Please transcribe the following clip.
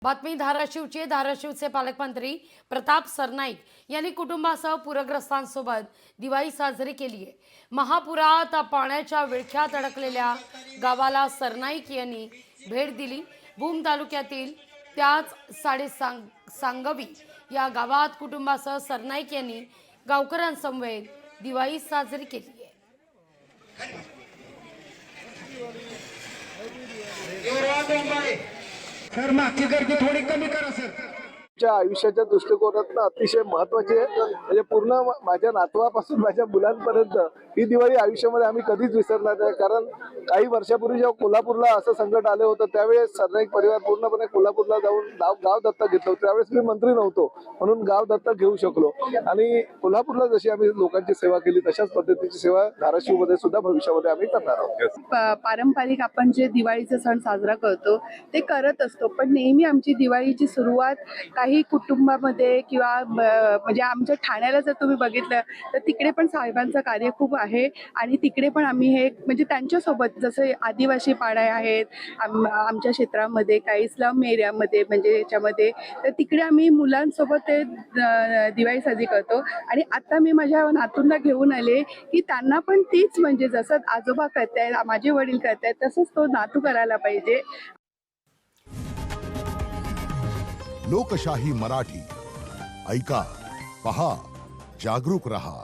बातमी धाराशिवचे धाराशिवचे पालकमंत्री प्रताप सरनाईक यांनी कुटुंबासह पूरग्रस्तांसोबत दिवाळी साजरी केली आहे। महापुरात पाण्याच्या विळख्यात अडकलेल्या गावाला सरनाईक यांनी भेट दिली। भूम तालुक्यातील त्याच सांगवी या गावात कुटुंबासह सरनाईक यांनी गावकऱ्यांसमवेत दिवाळी साजरी केली आहे। सर मागची गर्दी थोडी कमी करा सर। आयुष्याच्या दृष्टिकोनातून अतिशय महत्त्वाची आहे। म्हणजे पूर्ण माझ्या नातवापासून माझ्या मुलांपर्यंत ही दिवाळी आयुष्यामध्ये आम्ही कधीच विसरणार नाही। कारण काही वर्षापूर्वी जेव्हा कोल्हापूरला असं संकट आलं होतं त्यावेळेस सरनाईक परिवार पूर्णपणे कोल्हापूरला जाऊन गाव दत्तक घेतलं। त्यावेळेस मी मंत्री नव्हतो म्हणून गाव दत्तक घेऊ शकलो आणि कोल्हापूरला जशी आम्ही लोकांची सेवा केली तशाच पद्धतीची सेवा धाराशिवमध्ये सुद्धा भविष्यामध्ये आम्ही करणार आहोत। पारंपरिक आपण जे दिवाळीचा सण साजरा करतो ते करत असतो, पण नेहमी आमची दिवाळीची सुरुवात काही कुटुंबामध्ये किंवा म्हणजे आमच्या ठाण्याला जर तुम्ही बघितलं तर तिकडे पण साहेबांचं कार्य खूप आहे आणि तिकडे पण आम्ही हे म्हणजे त्यांच्यासोबत जसे आदिवासी पाडे आहेत आमच्या क्षेत्रामध्ये, काही स्लम एरियामध्ये म्हणजे याच्यामध्ये, तर तिकडे आम्ही मुलांसोबत ते दिवाळी साजरी करतो। आणि आता मी माझ्या नातूंना घेऊन आले की त्यांना पण तीच म्हणजे जसं आजोबा करतायत, माझे वडील करतायत, तसंच तो नातू करायला पाहिजे। लोकशाही मराठी ऐका, पहा, जागरूक रहा।